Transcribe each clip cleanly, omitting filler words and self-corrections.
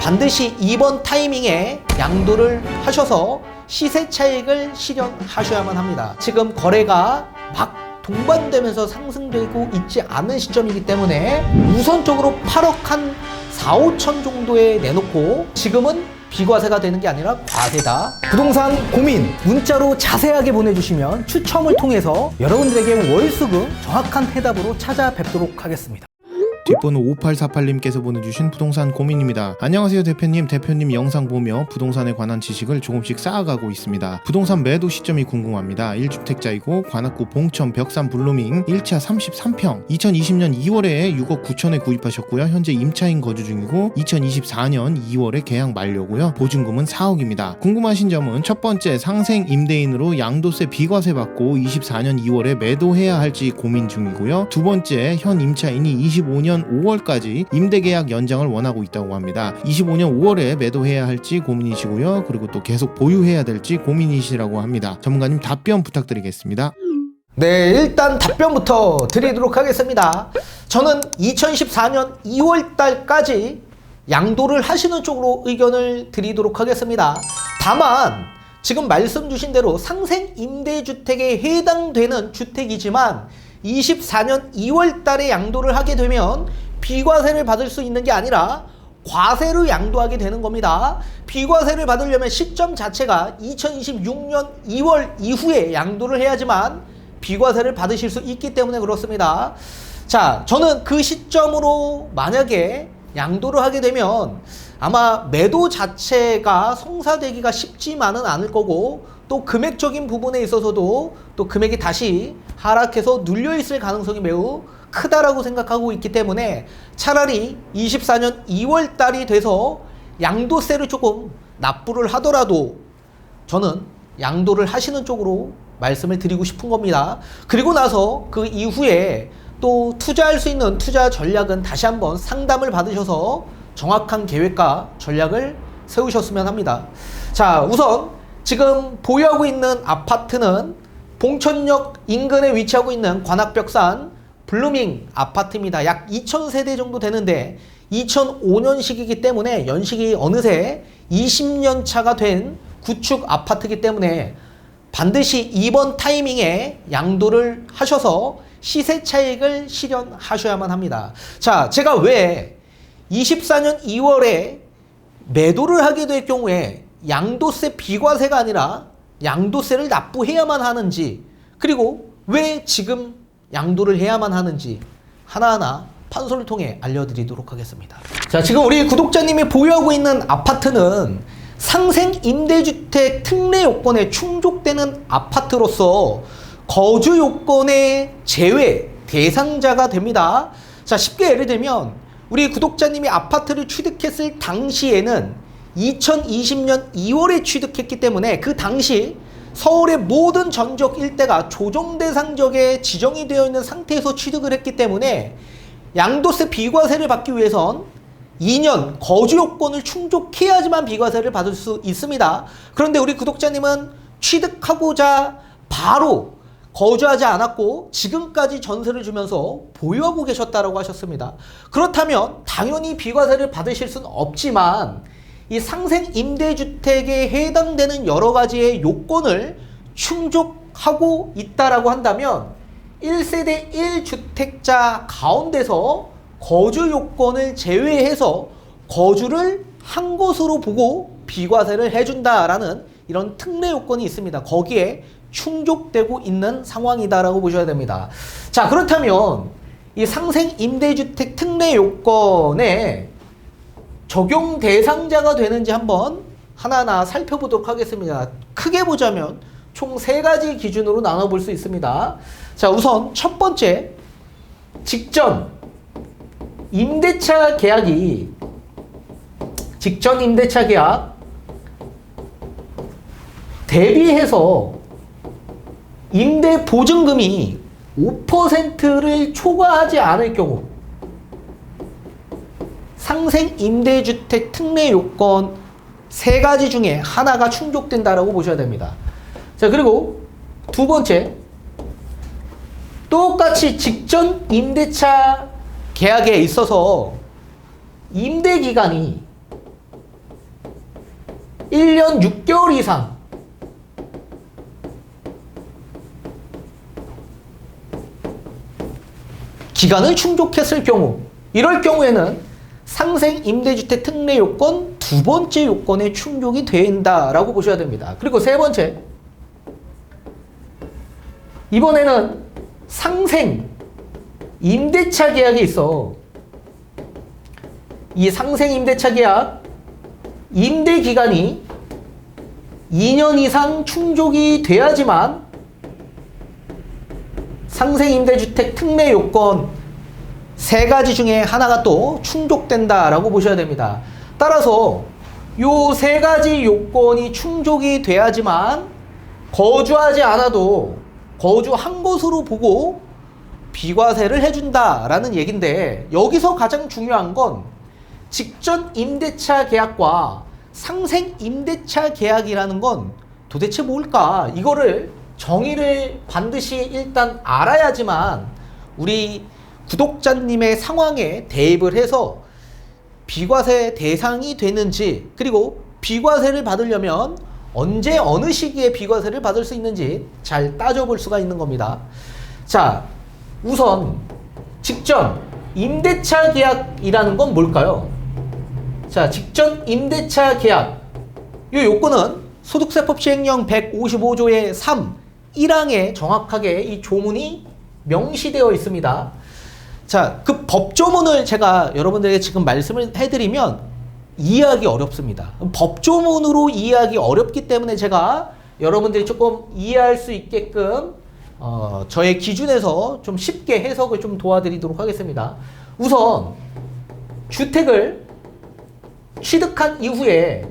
반드시 이번 타이밍에 양도를 하셔서 시세 차익을 실현하셔야만 합니다. 지금 거래가 막 동반되면서 상승되고 있지 않은 시점이기 때문에 우선적으로 8억 한 4, 5천 정도에 내놓고 지금은 비과세가 되는 게 아니라 과세다. 부동산 고민 문자로 자세하게 보내주시면 추첨을 통해서 여러분들에게 월수금 정확한 해답으로 찾아뵙도록 하겠습니다. 뒷번호 5848님께서 보내주신 부동산 고민입니다. 안녕하세요 대표님. 대표님 영상 보며 부동산에 관한 지식을 조금씩 쌓아가고 있습니다. 부동산 매도 시점이 궁금합니다. 1주택자이고 관악구 봉천 벽산 블루밍 1차 33평 2020년 2월에 6억 9천에 구입하셨고요. 현재 임차인 거주 중이고 2024년 2월에 계약 만료고요. 보증금은 4억입니다. 궁금하신 점은 첫 번째 상생 임대인으로 양도세 비과세 받고 24년 2월에 매도해야 할지 고민 중이고요. 두 번째 현 임차인이 25년 5월까지 임대계약 연장을 원하고 있다고 합니다. 25년 5월에 매도해야 할지 고민이시고요. 그리고 또 계속 보유해야 될지 고민이시라고 합니다. 전문가님 답변 부탁드리겠습니다. 네, 일단 답변부터 드리도록 하겠습니다. 저는 2014년 2월 달까지 양도를 하시는 쪽으로 의견을 드리도록 하겠습니다. 다만 지금 말씀 주신 대로 상생 임대주택에 해당되는 주택이지만 24년 2월 달에 양도를 하게 되면 비과세를 받을 수 있는 게 아니라 과세로 양도하게 되는 겁니다. 비과세를 받으려면 시점 자체가 2026년 2월 이후에 양도를 해야지만 비과세를 받으실 수 있기 때문에 그렇습니다. 자, 저는 그 시점으로 만약에 양도를 하게 되면 아마 매도 자체가 성사되기가 쉽지만은 않을 거고 또 금액적인 부분에 있어서도 또 금액이 다시 하락해서 눌려있을 가능성이 매우 크다라고 생각하고 있기 때문에 차라리 24년 2월 달이 돼서 양도세를 조금 납부를 하더라도 저는 양도를 하시는 쪽으로 말씀을 드리고 싶은 겁니다. 그리고 나서 그 이후에 또 투자할 수 있는 투자 전략은 다시 한번 상담을 받으셔서 정확한 계획과 전략을 세우셨으면 합니다. 자, 우선 지금 보유하고 있는 아파트는 봉천역 인근에 위치하고 있는 관악벽산 블루밍 아파트입니다. 약 2000세대 정도 되는데 2005년식이기 때문에 연식이 어느새 20년 차가 된 구축 아파트이기 때문에 반드시 이번 타이밍에 양도를 하셔서 시세 차익을 실현하셔야만 합니다. 자, 제가 왜 24년 2월에 매도를 하게 될 경우에 양도세 비과세가 아니라 양도세를 납부해야만 하는지, 그리고 왜 지금 양도를 해야만 하는지 하나하나 판소를 통해 알려드리도록 하겠습니다. 자, 지금 우리 구독자님이 보유하고 있는 아파트는 상생 임대주택 특례 요건에 충족되는 아파트로서 거주 요건의 제외 대상자가 됩니다. 자, 쉽게 예를 들면 우리 구독자님이 아파트를 취득했을 당시에는 2020년 2월에 취득했기 때문에 그 당시 서울의 모든 전적 일대가 조정 대상적에 지정이 되어 있는 상태에서 취득을 했기 때문에 양도세 비과세를 받기 위해선 2년 거주 요건을 충족해야지만 비과세를 받을 수 있습니다. 그런데 우리 구독자님은 취득하고자 바로 거주하지 않았고 지금까지 전세를 주면서 보유하고 계셨다고 하셨습니다. 그렇다면 당연히 비과세를 받으실 수는 없지만 이 상생 임대주택에 해당되는 여러 가지의 요건을 충족하고 있다라고 한다면 1세대 1주택자 가운데서 거주 요건을 제외해서 거주를 한 것으로 보고 비과세를 해준다라는 이런 특례 요건이 있습니다. 거기에 충족되고 있는 상황이다라고 보셔야 됩니다. 자, 그렇다면 이 상생 임대주택 특례 요건에 적용 대상자가 되는지 한번 하나하나 살펴보도록 하겠습니다. 크게 보자면 총 3가지 기준으로 나눠볼 수 있습니다. 자, 우선 첫 번째, 직전 임대차 계약 대비해서 임대 보증금이 5%를 초과하지 않을 경우 상생 임대주택 특례 요건 3가지 중에 하나가 충족된다라고 보셔야 됩니다. 자, 그리고 두 번째, 똑같이 직전 임대차 계약에 있어서 임대 기간이 1년 6개월 이상 기간을 충족했을 경우, 이럴 경우에는 상생 임대주택 특례 요건 두 번째 요건에 충족이 된다라고 보셔야 됩니다. 그리고 세 번째, 이번에는 상생 임대차 계약이 있어. 이 상생 임대차 계약 임대 기간이 2년 이상 충족이 돼야지만 상생 임대주택 특례 요건 세 가지 중에 하나가 또 충족된다라고 보셔야 됩니다. 따라서 요 세 가지 요건이 충족이 돼야지만 거주하지 않아도 거주한 것으로 보고 비과세를 해준다라는 얘긴데, 여기서 가장 중요한 건 직전 임대차 계약과 상생 임대차 계약이라는 건 도대체 뭘까? 이거를 정의를 반드시 일단 알아야지만 우리 구독자님의 상황에 대입을 해서 비과세 대상이 되는지, 그리고 비과세를 받으려면 언제 어느 시기에 비과세를 받을 수 있는지 잘 따져볼 수가 있는 겁니다. 자, 우선 직전 임대차 계약이라는 건 뭘까요? 자, 직전 임대차 계약, 이 요건은 소득세법 시행령 155조의 3, 1항에 정확하게 이 조문이 명시되어 있습니다. 자, 그 법조문을 제가 여러분들에게 지금 말씀을 해드리면 이해하기 어렵습니다. 법조문으로 이해하기 어렵기 때문에 제가 여러분들이 조금 이해할 수 있게끔 저의 기준에서 좀 쉽게 해석을 좀 도와드리도록 하겠습니다. 우선 주택을 취득한 이후에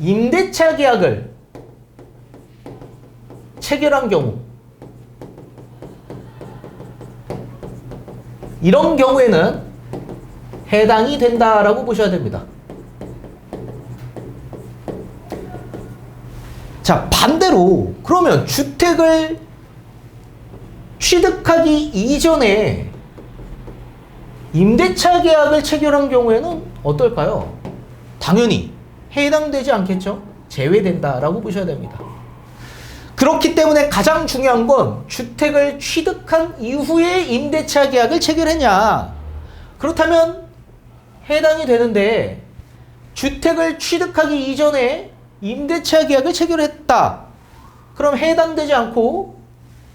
임대차 계약을 체결한 경우, 이런 경우에는 해당이 된다라고 보셔야 됩니다. 자, 반대로 그러면 주택을 취득하기 이전에 임대차 계약을 체결한 경우에는 어떨까요? 당연히 해당되지 않겠죠? 제외된다라고 보셔야 됩니다. 그렇기 때문에 가장 중요한 건 주택을 취득한 이후에 임대차 계약을 체결했냐. 그렇다면 해당이 되는데, 주택을 취득하기 이전에 임대차 계약을 체결했다. 그럼 해당되지 않고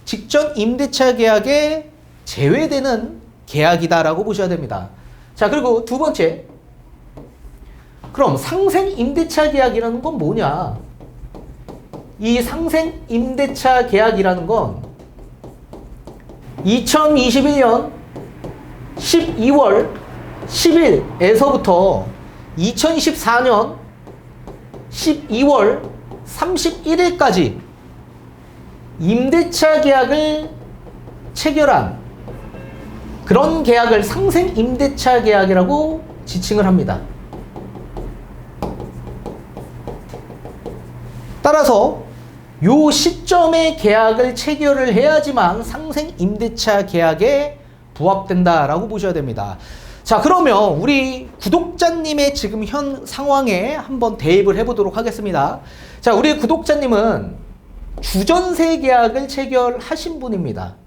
직전 임대차 계약에 제외되는 계약이다라고 보셔야 됩니다. 자, 그리고 두 번째, 그럼 상생 임대차 계약이라는 건 뭐냐? 이 상생 임대차 계약이라는 건 2021년 12월 10일에서부터 2024년 12월 31일까지 임대차 계약을 체결한 그런 계약을 상생 임대차 계약이라고 지칭을 합니다. 따라서 요 시점에 계약을 체결을 해야지만 상생 임대차 계약에 부합된다라고 보셔야 됩니다. 자, 그러면 우리 구독자님의 지금 현 상황에 한번 대입을 해보도록 하겠습니다. 자, 우리 구독자님은 주전세 계약을 체결하신 분입니다.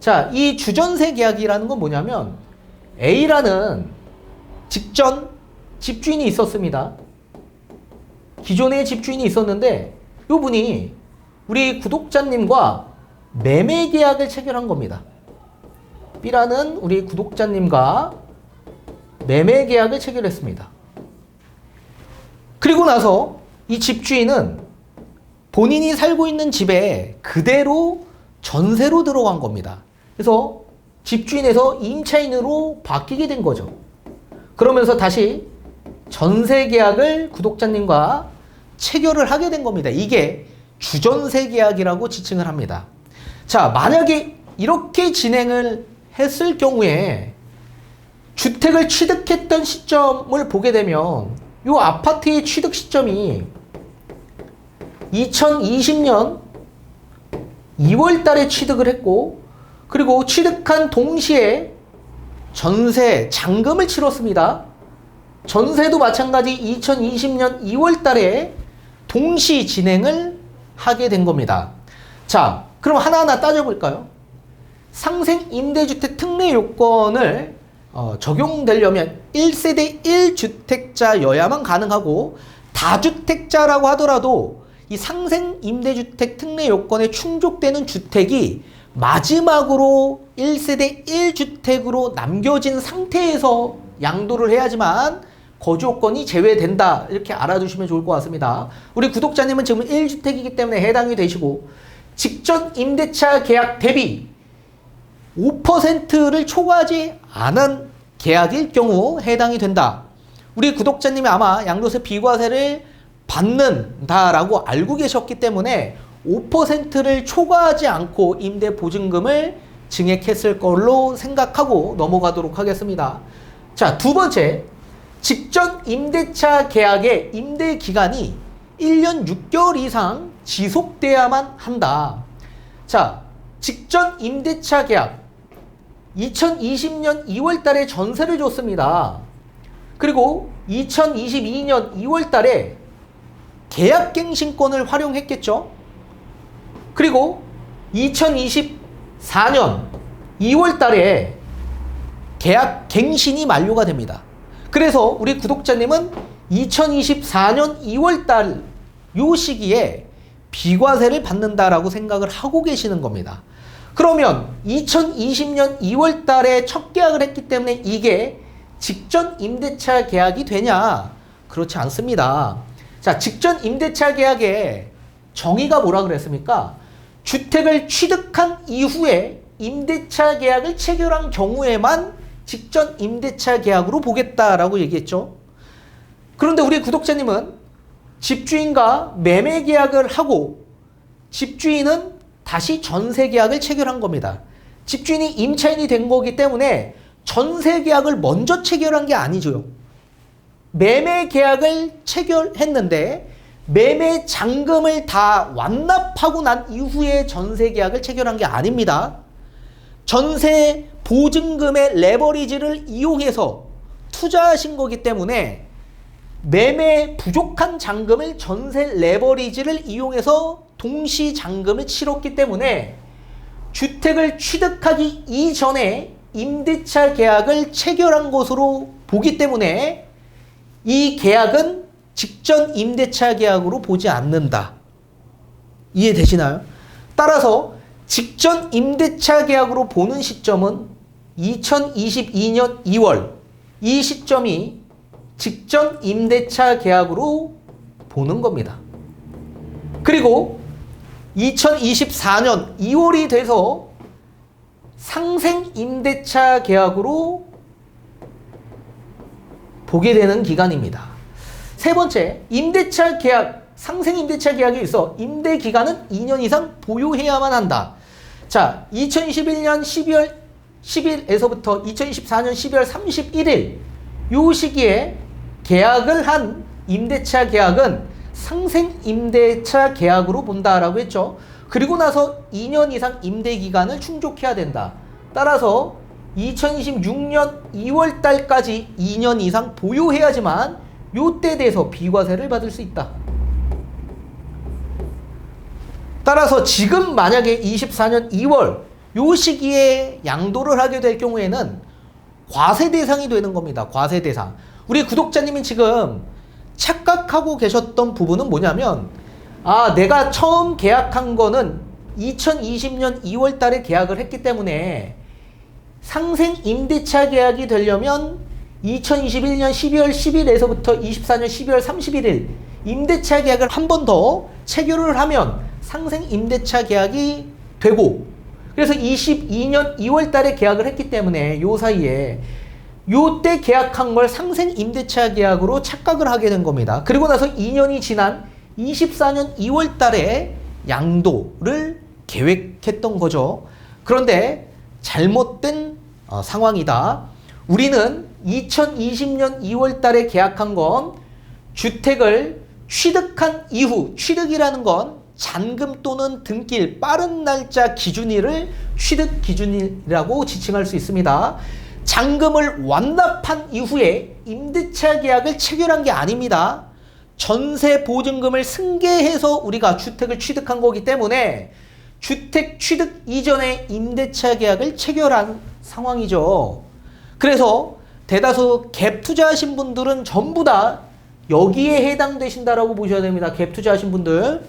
자, 이 주전세 계약이라는 건 뭐냐면 A라는 직전 집주인이 있었습니다. 기존에 집주인이 있었는데 이 분이 우리 구독자님과 매매 계약을 체결한 겁니다. B라는 우리 구독자님과 매매 계약을 체결했습니다. 그리고 나서 이 집주인은 본인이 살고 있는 집에 그대로 전세로 들어간 겁니다. 그래서 집주인에서 임차인으로 바뀌게 된 거죠. 그러면서 다시 전세 계약을 구독자님과 체결을 하게 된 겁니다. 이게 주전세 계약이라고 지칭을 합니다. 자, 만약에 이렇게 진행을 했을 경우에 주택을 취득했던 시점을 보게 되면 이 아파트의 취득 시점이 2020년 2월 달에 취득을 했고, 그리고 취득한 동시에 전세 잔금을 치렀습니다. 전세도 마찬가지 2020년 2월 달에 동시 진행을 하게 된 겁니다. 자, 그럼 하나하나 따져볼까요? 상생 임대주택 특례 요건을 적용되려면 1세대 1주택자여야만 가능하고, 다주택자라고 하더라도 이 상생 임대주택 특례 요건에 충족되는 주택이 마지막으로 1세대 1주택으로 남겨진 상태에서 양도를 해야지만 거주요건이 제외된다, 이렇게 알아두시면 좋을 것 같습니다. 우리 구독자님은 지금 1주택이기 때문에 해당이 되시고, 직전 임대차 계약 대비 5%를 초과하지 않은 계약일 경우 해당이 된다. 우리 구독자님이 아마 양도세 비과세를 받는다라고 알고 계셨기 때문에 5%를 초과하지 않고 임대보증금을 증액했을 걸로 생각하고 넘어가도록 하겠습니다. 자, 두 번째, 직전 임대차 계약의 임대 기간이 1년 6개월 이상 지속돼야만 한다. 자, 직전 임대차 계약 2020년 2월 달에 전세를 줬습니다. 그리고 2022년 2월 달에 계약갱신권을 활용했겠죠. 그리고 2024년 2월 달에 계약갱신이 만료가 됩니다. 그래서 우리 구독자님은 2024년 2월 달 요 시기에 비과세를 받는다라고 생각을 하고 계시는 겁니다. 그러면 2020년 2월 달에 첫 계약을 했기 때문에 이게 직전 임대차 계약이 되냐? 그렇지 않습니다. 자, 직전 임대차 계약의 정의가 뭐라 그랬습니까? 주택을 취득한 이후에 임대차 계약을 체결한 경우에만 직전 임대차 계약으로 보겠다라고 얘기했죠. 그런데 우리 구독자님은 집주인과 매매 계약을 하고 집주인은 다시 전세 계약을 체결한 겁니다. 집주인이 임차인이 된 거기 때문에 전세 계약을 먼저 체결한 게 아니죠. 매매 계약을 체결했는데 매매 잔금을 다 완납하고 난 이후에 전세 계약을 체결한 게 아닙니다. 전세 보증금의 레버리지를 이용해서 투자하신 거기 때문에 매매 부족한 잔금을 전세 레버리지를 이용해서 동시 잔금을 치렀기 때문에 주택을 취득하기 이전에 임대차 계약을 체결한 것으로 보기 때문에 이 계약은 직전 임대차 계약으로 보지 않는다. 이해되시나요? 따라서 직전 임대차 계약으로 보는 시점은 2022년 2월, 이 시점이 직전 임대차 계약으로 보는 겁니다. 그리고 2024년 2월이 돼서 상생 임대차 계약으로 보게 되는 기간입니다. 세 번째, 임대차 계약, 상생 임대차 계약에 있어 임대 기간은 2년 이상 보유해야만 한다. 자, 2021년 12월 10일에서부터 2024년 12월 31일 요 시기에 계약을 한 임대차 계약은 상생 임대차 계약으로 본다라고 했죠. 그리고 나서 2년 이상 임대 기간을 충족해야 된다. 따라서 2026년 2월 달까지 2년 이상 보유해야지만 요때 돼서 비과세를 받을 수 있다. 따라서 지금 만약에 24년 2월 요 시기에 양도를 하게 될 경우에는 과세 대상이 되는 겁니다. 과세 대상. 우리 구독자님이 지금 착각하고 계셨던 부분은 뭐냐면, 아, 내가 처음 계약한 거는 2020년 2월 달에 계약을 했기 때문에 상생 임대차 계약이 되려면 2021년 12월 10일에서부터 24년 12월 31일 임대차 계약을 한 번 더 체결을 하면 상생 임대차 계약이 되고, 그래서 22년 2월 달에 계약을 했기 때문에 요 사이에 요때 계약한 걸 상생 임대차 계약으로 착각을 하게 된 겁니다. 그리고 나서 2년이 지난 24년 2월 달에 양도를 계획했던 거죠. 그런데 잘못된 상황이다. 우리는 2020년 2월 달에 계약한 건 주택을 취득한 이후, 취득이라는 건 잔금 또는 등기일 빠른 날짜 기준일을 취득 기준이라고 지칭할 수 있습니다. 잔금을 완납한 이후에 임대차 계약을 체결한 게 아닙니다. 전세 보증금을 승계해서 우리가 주택을 취득한 거기 때문에 주택 취득 이전에 임대차 계약을 체결한 상황이죠. 그래서 대다수 갭 투자하신 분들은 전부 다 여기에 해당되신다라고 보셔야 됩니다. 갭 투자하신 분들.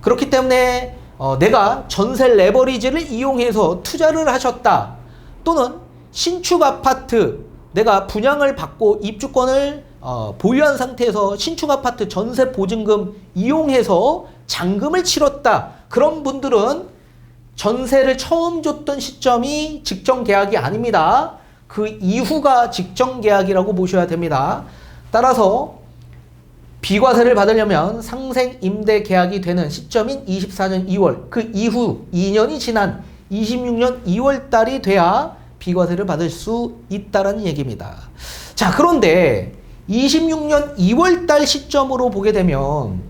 그렇기 때문에 내가 전세 레버리지를 이용해서 투자를 하셨다. 또는 신축 아파트 내가 분양을 받고 입주권을 보유한 상태에서 신축 아파트 전세 보증금 이용해서 잔금을 치렀다. 그런 분들은 전세를 처음 줬던 시점이 직전 계약이 아닙니다. 그 이후가 직전 계약이라고 보셔야 됩니다. 따라서 비과세를 받으려면 상생 임대 계약이 되는 시점인 24년 2월, 그 이후 2년이 지난 26년 2월 달이 돼야 비과세를 받을 수 있다라는 얘기입니다. 자, 그런데 26년 2월 달 시점으로 보게 되면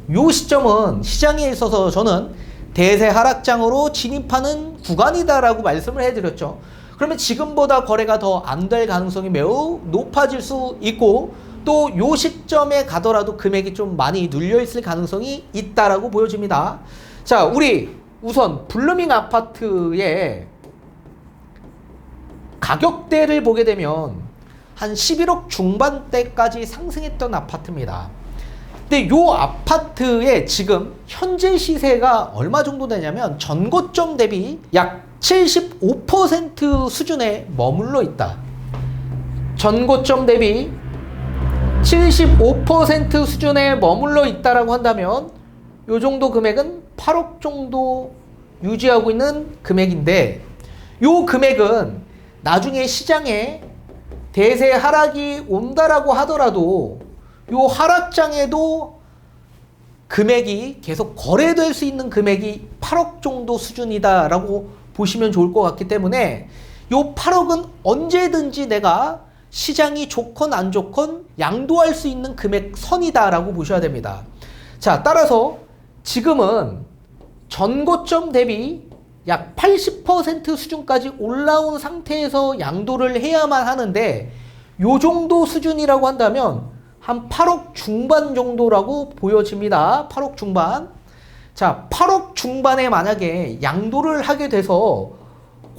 이 시점은 시장에 있어서 저는 대세 하락장으로 진입하는 구간이다라고 말씀을 해드렸죠. 그러면 지금보다 거래가 더 안 될 가능성이 매우 높아질 수 있고 또 요 시점에 가더라도 금액이 좀 많이 눌려 있을 가능성이 있다라고 보여집니다. 자, 우리 우선 블루밍 아파트의 가격대를 보게 되면 한 11억 중반대까지 상승했던 아파트입니다. 근데 요 아파트의 지금 현재 시세가 얼마 정도 되냐면 전고점 대비 약 75% 수준에 머물러 있다. 전고점 대비 75% 수준에 머물러 있다라고 한다면 요 정도 금액은 8억 정도 유지하고 있는 금액인데 요 금액은 나중에 시장에 대세 하락이 온다라고 하더라도 요 하락장에도 금액이 계속 거래될 수 있는 금액이 8억 정도 수준이다라고 보시면 좋을 것 같기 때문에 요 8억은 언제든지 내가 시장이 좋건 안 좋건 양도할 수 있는 금액 선이다라고 보셔야 됩니다. 자, 따라서 지금은 전고점 대비 약 80% 수준까지 올라온 상태에서 양도를 해야만 하는데 요 정도 수준이라고 한다면 한 8억 중반 정도라고 보여집니다. 8억 중반. 자, 8억 중반에 만약에 양도를 하게 돼서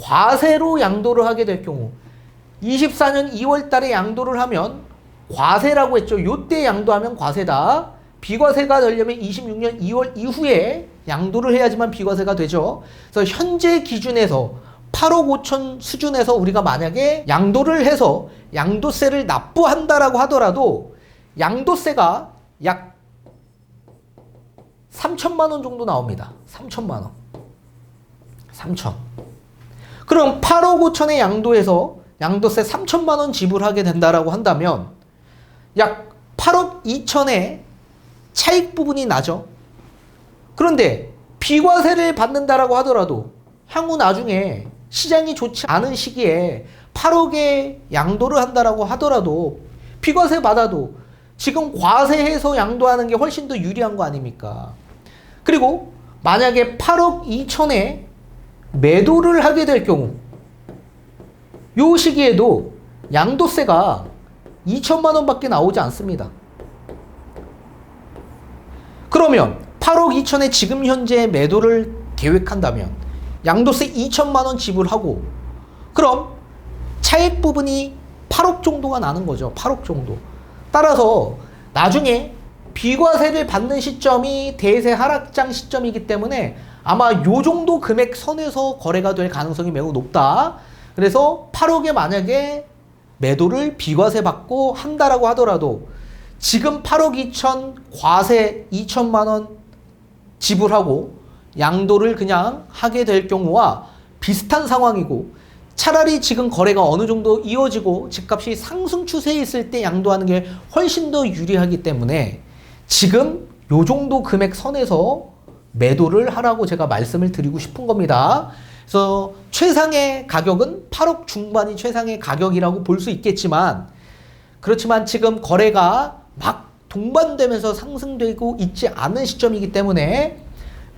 과세로 양도를 하게 될 경우 24년 2월 달에 양도를 하면 과세라고 했죠. 요때 양도하면 과세다. 비과세가 되려면 26년 2월 이후에 양도를 해야지만 비과세가 되죠. 그래서 현재 기준에서 8억 5천 수준에서 우리가 만약에 양도를 해서 양도세를 납부한다라고 하더라도 양도세가 약 3천만 원 정도 나옵니다. 3천만 원. 3천. 그럼 8억 5천에 양도해서 양도세 3천만 원 지불하게 된다라고 한다면 약 8억 2천의 차익 부분이 나죠. 그런데 비과세를 받는다라고 하더라도 향후 나중에 시장이 좋지 않은 시기에 8억에 양도를 한다라고 하더라도 비과세 받아도 지금 과세해서 양도하는 게 훨씬 더 유리한 거 아닙니까? 그리고 만약에 8억 2천에 매도를 하게 될 경우 요 시기에도 양도세가 2천만 원밖에 나오지 않습니다. 그러면 8억 2천에 지금 현재 매도를 계획한다면 양도세 2천만 원 지불하고 그럼 차익 부분이 8억 정도가 나는 거죠. 8억 정도. 따라서 나중에 비과세를 받는 시점이 대세 하락장 시점이기 때문에 아마 요 정도 금액 선에서 거래가 될 가능성이 매우 높다. 그래서 8억에 만약에 매도를 비과세 받고 한다라고 하더라도 지금 8억 2천 과세 2천만 원 지불하고 양도를 그냥 하게 될 경우와 비슷한 상황이고 차라리 지금 거래가 어느 정도 이어지고 집값이 상승 추세에 있을 때 양도하는 게 훨씬 더 유리하기 때문에 지금 요 정도 금액 선에서 매도를 하라고 제가 말씀을 드리고 싶은 겁니다. 그래서 최상의 가격은 8억 중반이 최상의 가격이라고 볼 수 있겠지만 그렇지만 지금 거래가 막 동반되면서 상승되고 있지 않은 시점이기 때문에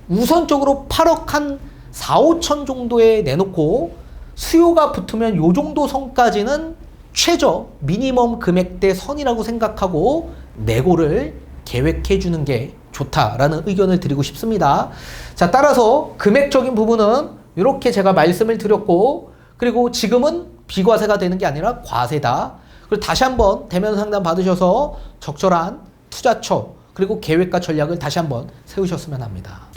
우선적으로 8억 한 4, 5천 정도에 내놓고 수요가 붙으면 요 정도 선까지는 최저 미니멈 금액대 선이라고 생각하고 내고를 계획해 주는 게 좋다라는 의견을 드리고 싶습니다. 자, 따라서 금액적인 부분은 이렇게 제가 말씀을 드렸고, 그리고 지금은 비과세가 되는 게 아니라 과세다. 그리고 다시 한번 대면 상담 받으셔서 적절한 투자처 그리고 계획과 전략을 다시 한번 세우셨으면 합니다.